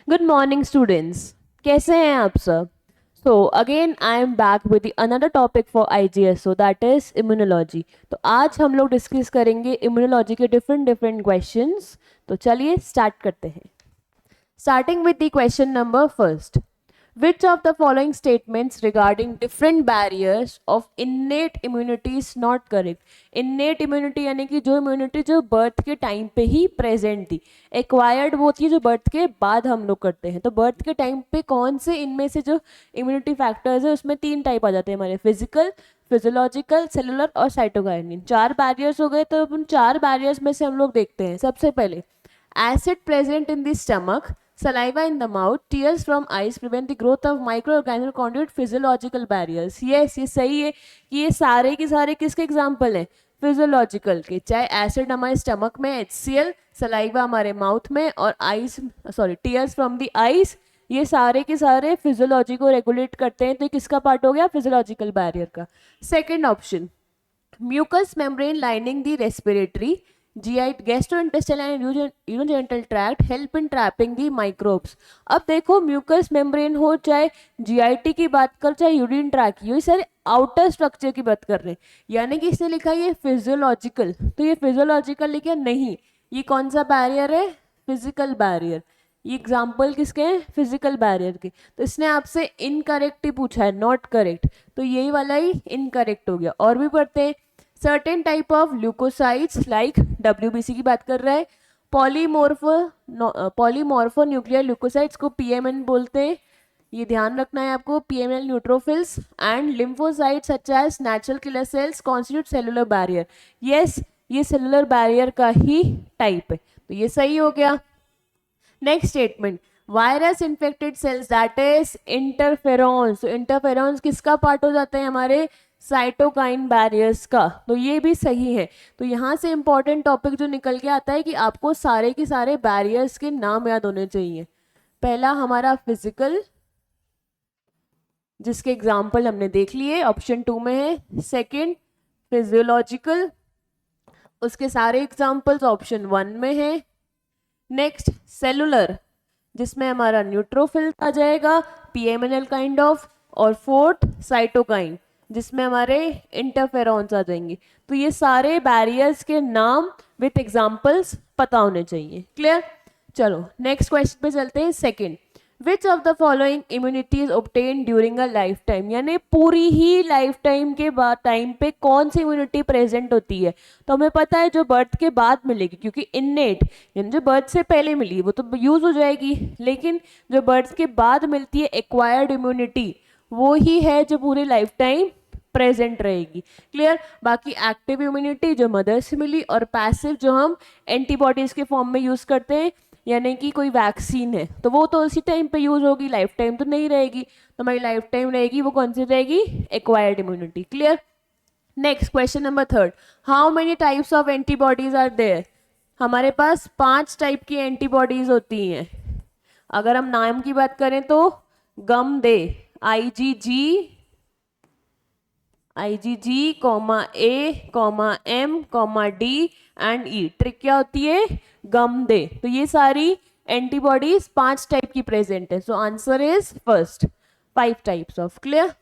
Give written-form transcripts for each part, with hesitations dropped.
Good morning, students. कैसे हैं आप सब? So again I am back with the another topic for IGSO, that is immunology. तो आज हम लोग डिस्कस करेंगे इम्यूनोलॉजी के डिफरेंट क्वेश्चंस. तो चलिए स्टार्ट करते हैं. Starting with the question number first. Which of the following statements regarding different barriers of innate immunity is not correct? Innate immunity यानी कि जो immunity जो birth के टाइम पे ही present थी. Acquired वो थी जो birth के बाद हम लोग करते हैं. तो birth के टाइम पे कौन से इनमें से जो immunity factors है उसमें 3 टाइप आ जाते हैं हमारे, फिजिकल, फिजियोलॉजिकल, सेलुलर और साइटोकाइनिन. 4 बैरियर्स हो गए. तो उन 4 बैरियर्स में से हम लोग देखते हैं. सबसे पहले acid present in the stomach, saliva in the mouth, tears from eyes prevent the growth of microorganisms constitute physiological barriers. Yes, ये सही है कि ये सारे के सारे किसके एग्जाम्पल हैं? फिजियोलॉजिकल के. चाहे एसिड हमारे स्टमक में, HCl, सलाइवा हमारे माउथ में और ice tears from the ice, ये सारे के सारे फिजियोलॉजी को रेगुलेट करते हैं. तो किसका पार्ट हो गया? फिजियोलॉजिकल बैरियर का. Second option, mucus membrane lining the respiratory, GI gastrointestinal and urogenital tract help in trapping the microbes. अब देखो म्यूकस मेम्ब्रेन हो, चाहे GIT की बात कर, चाहे यूरिन ट्रैक, ये सारे आउटर स्ट्रक्चर की बात कर रहे हैं. यानी कि इसने लिखा ये फिजियोलॉजिकल, तो ये फिजियोलॉजिकल लिखा नहीं. ये कौन सा बैरियर है? Physical barrier. ये एग्जाम्पल किसके हैं? फिजिकल बैरियर के. तो इसने आपसे इनकरेक्ट ही पूछा है, नॉट करेक्ट. तो यही वाला ही इनकरेक्ट हो गया. और भी पढ़ते हैं. Certain type of leukocytes like, WBC की बात कर रहा है. पॉलीमॉर्फो न्यूक्लियर ल्यूकोसाइट्स को PMN बोलते हैं. ये ध्यान रखना है आपको. PMN neutrophils and lymphocytes such as natural killer cells constitute cellular barrier. Yes, ये सेलुलर बैरियर का ही टाइप है. तो ये सही हो गया. Next statement, virus infected cells that is interferons. तो इंटरफेरॉन्स किसका पार्ट हो जाता है? हमारे साइटोकाइन बैरियर्स का. तो ये भी सही है. तो यहाँ से इंपॉर्टेंट टॉपिक जो निकल के आता है कि आपको सारे के सारे बैरियर्स के नाम याद होने चाहिए. पहला हमारा फिजिकल, जिसके एग्जाम्पल हमने देख लिए, ऑप्शन 2 में है. सेकेंड फिजियोलॉजिकल, उसके सारे एग्जाम्पल्स ऑप्शन 1 में है. नेक्स्ट सेलुलर, जिसमें हमारा न्यूट्रोफिल आ जाएगा, PMNL काइंड ऑफ. और फोर्थ साइटोकाइन, जिसमें हमारे इंटरफेरॉन्स आ जाएंगे. तो ये सारे बैरियर्स के नाम विथ एग्जांपल्स पता होने चाहिए. क्लियर? चलो नेक्स्ट क्वेश्चन पे चलते हैं. Second, which of the following immunity is obtain during a life time. यानी पूरी ही लाइफ टाइम के बाद टाइम पे कौन सी इम्यूनिटी प्रेजेंट होती है? तो हमें पता है जो बर्थ के बाद मिलेगी, क्योंकि इननेट यानी जो बर्थ से पहले मिली वो तो यूज हो जाएगी. लेकिन जो बर्थ के बाद मिलती है एक्वायर्ड इम्यूनिटी, वो ही है जो पूरी लाइफ टाइम प्रेजेंट रहेगी. क्लियर? बाकी एक्टिव इम्यूनिटी जो मदर से मिली, और पैसिव जो हम एंटीबॉडीज के फॉर्म में यूज करते हैं, यानी कि कोई वैक्सीन है तो वो तो उसी टाइम पे यूज होगी, लाइफ टाइम तो नहीं रहेगी. तो हमारी लाइफ टाइम रहेगी वो कौन सी रहेगी? Acquired immunity. Clear? Next question number third, how many types of antibodies are there. हमारे पास 5 टाइप की एंटीबॉडीज होती हैं. अगर हम नाम की बात करें तो गम दे, IgG, A, M, D and E. Trick क्या होती है? गम दे. तो ये सारी एंटीबॉडीज 5 टाइप की प्रेजेंट है. So answer is first, 5 types of. Clear?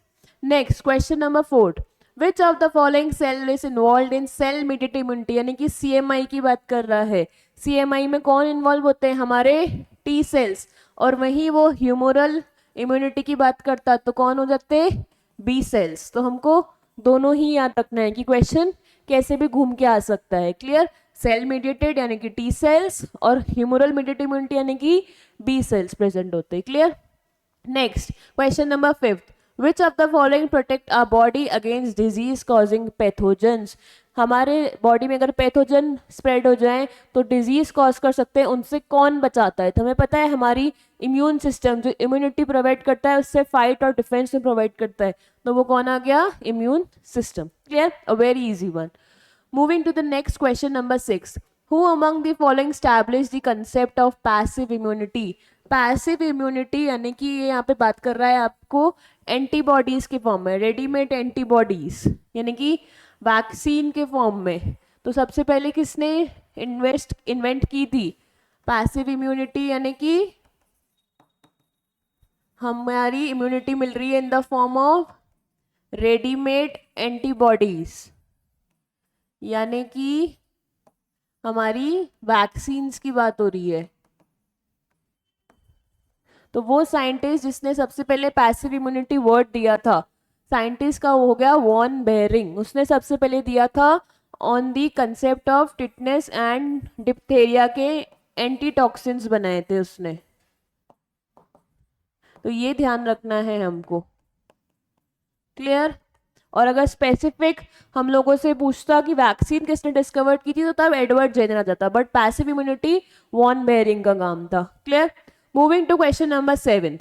Next question number 4, which of the following cell is involve in cell mediated immunity. यानी कि CMI की बात कर रहा है. CMI में कौन इन्वॉल्व होते हैं? हमारे T सेल्स. और वहीं वो ह्यूमोरल इम्यूनिटी की बात करता तो कौन हो जाते? B cells. तो हमको दोनों ही याद रखना है कि क्वेश्चन कैसे भी घूम के आ सकता है. क्लियर? सेल मीडिएटेड यानी कि T सेल्स और ह्यूमोरल मीडिएटेड इम्यूनिटी यानी कि B सेल्स प्रेजेंट होते हैं. Clear? Next question number 5, which of the following protect our body against disease causing pathogens. हमारे बॉडी में अगर पैथोजन स्प्रेड हो जाए तो डिजीज कॉज कर सकते हैं, उनसे कौन बचाता है? तो हमें पता है हमारी इम्यून सिस्टम जो इम्यूनिटी प्रोवाइड करता है उससे फाइट और डिफेंस में प्रोवाइड करता है. तो वो कौन आ गया? Immune system. Clear? A very easy one. Moving to the next question number 6, who among the following established the concept of passive immunity. Passive immunity यानी कि ये यहाँ पे बात कर रहा है आपको एंटीबॉडीज के फॉर्म में, रेडीमेड एंटीबॉडीज यानी कि वैक्सीन के फॉर्म में. तो सबसे पहले किसने इन्वेंट की थी पैसिव इम्यूनिटी? यानी कि हमारी इम्यूनिटी मिल रही है in the form of readymade antibodies, यानी कि हमारी वैक्सीन्स की बात हो रही है। तो वो साइंटिस्ट जिसने सबसे पहले पैसिव इम्यूनिटी वर्ड दिया था, साइंटिस्ट का हो गया वॉन बेरिंग, उसने सबसे पहले दिया था on the concept of tetanus and diphtheria के एंटीटॉक्सिन्स बनाए थे उसने। तो ये ध्यान रखना है हमको, क्लियर। और अगर स्पेसिफिक हम लोगों से पूछता कि वैक्सीन किसने डिस्कवर की थी, तो तब एडवर्ड जेनर आ जाता, but passive immunity von Behring का काम था, clear. Moving to question number 7,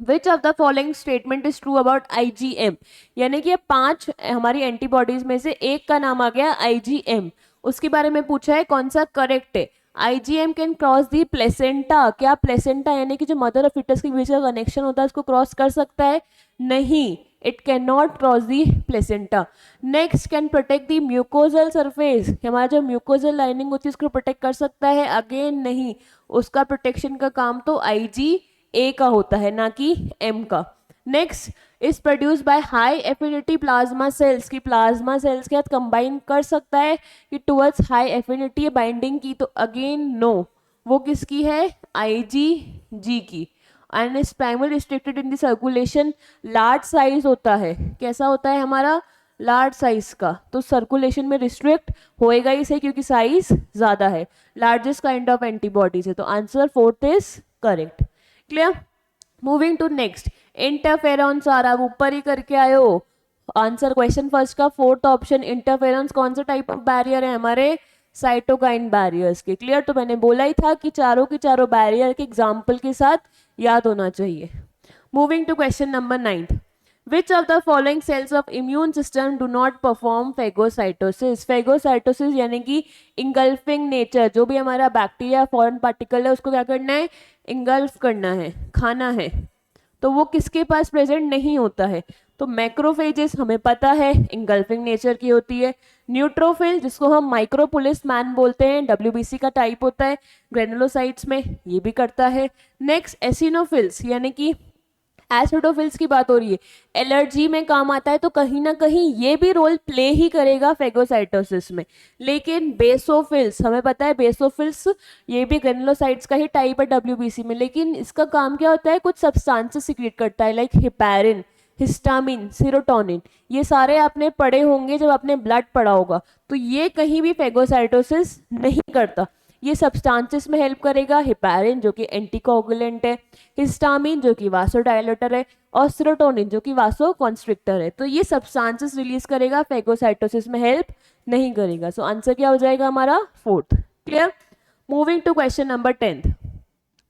which of the following statement is true about IgM, यानी कि 5 हमारी एंटीबॉडीज में से एक का नाम आ गया आईजीएम, उसके बारे में पूछा है कौन सा करेक्ट है। IgM can cross the placenta, क्या प्लेसेंटा यानी कि जो मदर और फिटस के बीच का कनेक्शन होता है उसको क्रॉस कर सकता है? नहीं, it can not cross the placenta. Next, can protect the mucosal surface, हमारा जो म्यूकोजल लाइनिंग होती है उसको प्रोटेक्ट कर सकता है? अगेन नहीं, उसका प्रोटेक्शन का काम तो आईजीए का होता है, ना कि एम का। Next, is produce by high affinity plasma cells, की प्लाज्मा सेल्स के साथ कंबाइन कर सकता है कि टुवर्ड्स हाई एफिनिटी बाइंडिंग की? तो अगेन नो, वो किसकी है? आईजीजी की। And is primary restricted in the circulation, large size होता है, कैसा होता है हमारा? लार्ज साइज का, तो सर्कुलेशन में रिस्ट्रिक्ट होएगा ही सही क्योंकि साइज ज्यादा है, लार्जेस्ट काइंड ऑफ एंटीबॉडीज है। तो answer 4th is correct, clear. Moving to next, interferons आ रहा, ऊपर ही करके आए हो आंसर क्वेश्चन फर्स्ट का 4th ऑप्शन। इंटरफेरॉन्स कौन सा टाइप ऑफ बैरियर है? हमारे साइटोकाइन बैरियर्स के, क्लियर। तो मैंने बोला ही था कि चारों के चारों बैरियर के एग्जाम्पल के साथ याद होना चाहिए। Moving to question number 9, which of the following cells of immune system do not perform phagocytosis? phagocytosis यानी कि इंगल्फिंग नेचर, जो भी हमारा बैक्टीरिया फॉरेन पार्टिकल है उसको क्या करना है? इंगल्फ करना है, खाना है, तो वो किसके पास प्रेजेंट नहीं होता है? तो मैक्रोफेजेस हमें पता है इंगल्फिंग नेचर की होती है। न्यूट्रोफिल जिसको हम माइक्रोपुलिस मैन बोलते हैं, डब्ल्यूबीसी का टाइप होता है ग्रेनुलोसाइट्स में, ये भी करता है। नेक्स्ट, एसिनोफिल्स यानी कि एसिडोफिल्स की बात हो रही है, एलर्जी में काम आता है, तो कहीं ना कहीं ये भी रोल प्ले ही करेगा फेगोसाइटोसिस में। लेकिन बेसोफिल्स हमें पता है, बेसोफिल्स ये भी ग्रेनुलोसाइट्स का ही टाइप है डब्ल्यूबीसी में, लेकिन इसका काम क्या होता है? कुछ सब्सटेंसेस सिक्रेट करता है, लाइक हिपैरिन, हिस्टामिन, सीरोटोनिन, ये सारे आपने पढ़े होंगे जब आपने ब्लड पढ़ा होगा। तो ये कहीं भी फेगोसाइटोसिस नहीं करता, ये सब्सटेंसेस में हेल्प करेगा। हिपैरिन जो एंटीकोगुलेंट है, हिस्टामिन जो कि वासोडायलेटर है, और सीरोटोनिन जो कि वासोकॉन्स्ट्रिक्टर है। तो ये सब्सटेंसेस रिलीज करेगा, फेगोसाइटोसिस में हेल्प नहीं करेगा। सो आंसर क्या हो जाएगा हमारा? 4th, clear. Moving to question number 10,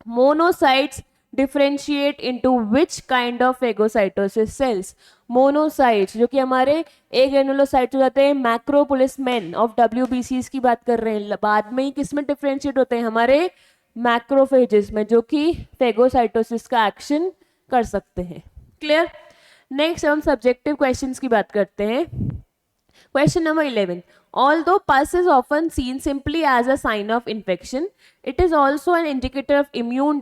monocytes differentiate into which kind of phagocytosis cells? Monocytes जो कि हमारे ए ग्रेनुलोसाइट्स हो जाते हैं, मैक्रोपुलिस मैन ऑफ डब्ल्यूबीसीज की बात कर रहे हैं, बाद में ही किस में डिफ्रेंशिएट होते हैं? हमारे मैक्रोफेजेस में, जो कि फेगोसाइटोसिस का एक्शन कर सकते हैं, क्लियर। नेक्स्ट हम सब्जेक्टिव क्वेश्चंस की बात करते हैं। Question number 11. Although pus is often seen simply as a sign of infection, it is also an indicator of immune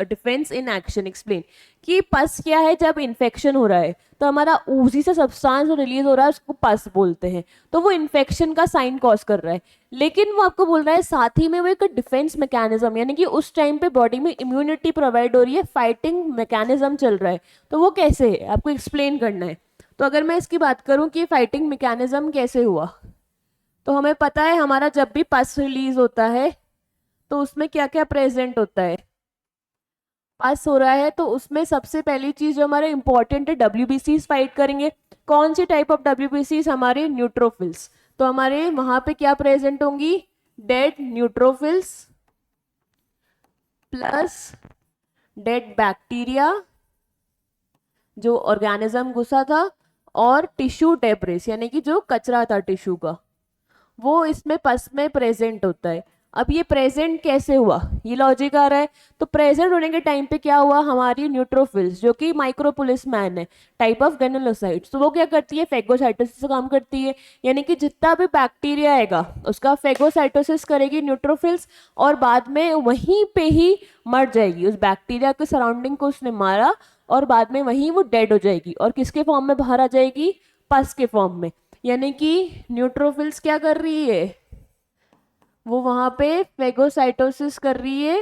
defense in action. Explain. कि पस क्या है? जब इन्फेक्शन हो रहा है तो हमारा उसी से सब्सटेंस जो रिलीज हो रहा है उसको पस बोलते हैं, तो वो इन्फेक्शन का साइन कॉज कर रहा है। लेकिन वो आपको बोल रहा है साथ ही में वो एक डिफेंस मैकेनिज्म, यानी कि उस टाइम पे बॉडी में इम्यूनिटी प्रोवाइड हो रही है, फाइटिंग मैकेनिज्म चल रहा है। तो वो कैसे है आपको एक्सप्लेन करना है। तो अगर मैं इसकी बात करूं कि फाइटिंग मैकेनिज्म कैसे हुआ, तो हमें पता है हमारा जब भी पस रिलीज होता है तो उसमें क्या क्या प्रेजेंट होता है। पस हो रहा है तो उसमें सबसे पहली चीज जो हमारे इंपॉर्टेंट है, डब्ल्यूबीसीज फाइट करेंगे। कौन सी टाइप ऑफ डब्ल्यूबीसीज? हमारे न्यूट्रोफिल्स। तो हमारे वहां पे क्या प्रेजेंट होंगी? Dead neutrophils plus dead bacteria जो ऑर्गेनिज्म घुसा था, और टिश्यू डेब्रिस यानी कि जो कचरा था टिश्यू का, वो इसमें पस में प्रेजेंट होता है। अब ये प्रेजेंट कैसे हुआ, ये लॉजिक आ रहा है। तो प्रेजेंट होने के टाइम पे क्या हुआ, हमारी न्यूट्रोफिल्स जो कि माइक्रोपुलिस मैन है, टाइप ऑफ ग्रेनुलोसाइट्स, तो वो क्या करती है, फेगोसाइटोसिस से काम करती है। यानी कि जितना भी बैक्टीरिया आएगा उसका फेगोसाइटोसिस करेगी न्यूट्रोफिल्स, और बाद में वहीं पे ही मर जाएगी। उस बैक्टीरिया के सराउंडिंग को उसने मारा और बाद में वहीं वो डेड हो जाएगी, और किसके फॉर्म में बाहर आ जाएगी, पस के फॉर्म में। यानी कि न्यूट्रोफिल्स क्या कर रही है, वो वहां पे फेगोसाइटोसिस कर रही है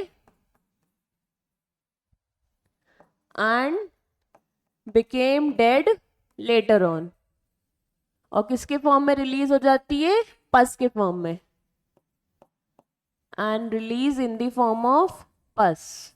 and became dead later on, और किसके फॉर्म में रिलीज हो जाती है, पस के फॉर्म में, and release in the form of पस।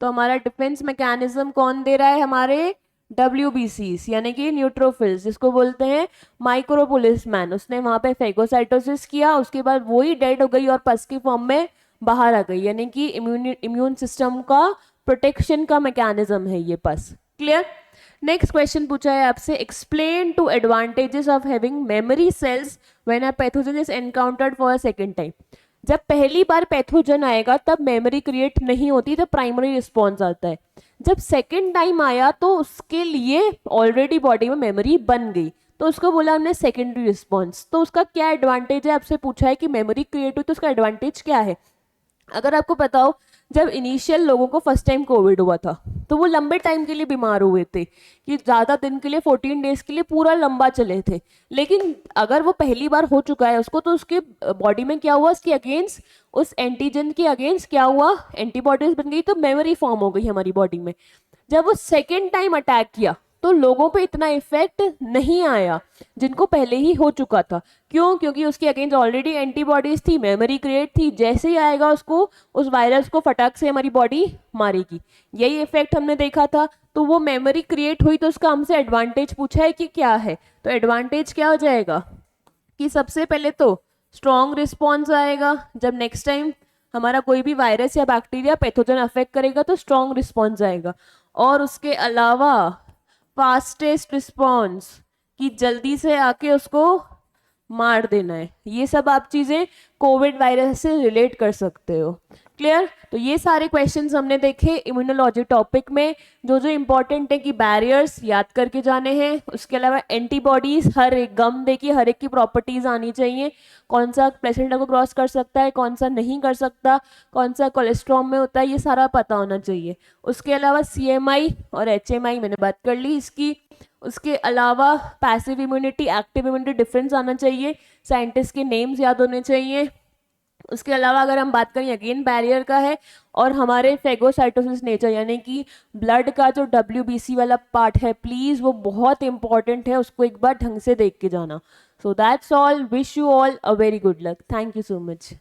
तो हमारा डिफेंस मैकेनिज्म कौन दे रहा है, हमारे WBCs यानी कि न्यूट्रोफिल्स, जिसको बोलते हैं माइक्रोपुलिस मैन। उसने वहां पे फेगोसाइटोसिस किया, उसके बाद वो ही डेड हो गई और पस की फॉर्म में बाहर आ गई। यानी कि इम्यून सिस्टम का प्रोटेक्शन का मैकेनिज्म है ये पस। क्लियर। नेक्स्ट क्वेश्चन पूछा है आपसे, explain two advantages of having memory cells when a pathogen is encountered for a second time. जब पहली बार पैथोजन आएगा तब मेमोरी क्रिएट नहीं होती, तब प्राइमरी रिस्पॉन्स आता है। जब सेकेंड टाइम आया तो उसके लिए ऑलरेडी बॉडी में मेमोरी बन गई, तो उसको बोला हमने सेकेंडरी रिस्पॉन्स। तो उसका क्या एडवांटेज है, आपसे पूछा है कि मेमोरी क्रिएट हुई तो उसका एडवांटेज क्या है। अगर आपको पता हो, जब इनिशियल लोगों को फर्स्ट टाइम कोविड हुआ था तो वो लंबे टाइम के लिए बीमार हुए थे, कि ज़्यादा दिन के लिए 14 डेज के लिए पूरा लंबा चले थे। लेकिन अगर वो पहली बार हो चुका है उसको, तो उसके बॉडी में क्या हुआ, उसके अगेंस्ट, उस एंटीजन के अगेंस्ट क्या हुआ, एंटीबॉडीज बन गई, तो मेमोरी फॉर्म हो गई हमारी बॉडी में। जब वो सेकेंड टाइम अटैक किया तो लोगों पे इतना इफेक्ट नहीं आया जिनको पहले ही हो चुका था। क्यों, क्योंकि उसके अगेंस्ट ऑलरेडी एंटीबॉडीज थी, मेमोरी क्रिएट थी, जैसे ही आएगा उसको, उस वायरस को फटाक से हमारी बॉडी मारेगी। यही इफेक्ट हमने देखा था। तो वो मेमोरी क्रिएट हुई तो उसका हमसे एडवांटेज पूछा है कि क्या है, तो एडवांटेज क्या हो जाएगा कि सबसे पहले तो स्ट्रॉन्ग रिस्पॉन्स आएगा। जब नेक्स्ट टाइम हमारा कोई भी वायरस या बैक्टीरिया पैथोजन अफेक्ट करेगा तो स्ट्रॉन्ग रिस्पॉन्स आएगा। और उसके अलावा फास्टेस्ट रिस्पॉन्स, कि जल्दी से आके उसको मार देना है। ये सब आप चीजें कोविड वायरस से रिलेट कर सकते हो। क्लियर। तो ये सारे क्वेश्चंस हमने देखे इम्यूनोलॉजी टॉपिक में। जो जो इंपॉर्टेंट है कि बैरियर्स याद करके जाने हैं, उसके अलावा एंटीबॉडीज, हर एक गम देखिए, हर एक की प्रॉपर्टीज आनी चाहिए, कौन सा प्लेसेंटा को क्रॉस कर सकता है, कौन सा नहीं कर सकता, कौन सा कोलेस्ट्रॉम में होता है, ये सारा पता होना चाहिए। उसके अलावा CMI और HMI मैंने बात कर ली इसकी। उसके अलावा passive immunity, active immunity difference आना चाहिए, साइंटिस्ट के नेम्स याद होने चाहिए। उसके अलावा अगर हम बात करें अगेन बैरियर का है, और हमारे फेगोसाइटोसिस नेचर यानी कि ब्लड का जो WBC वाला पार्ट है, प्लीज वो बहुत इंपॉर्टेंट है, उसको एक बार ढंग से देख के जाना। So that's all, wish you all a very good luck, thank you so much.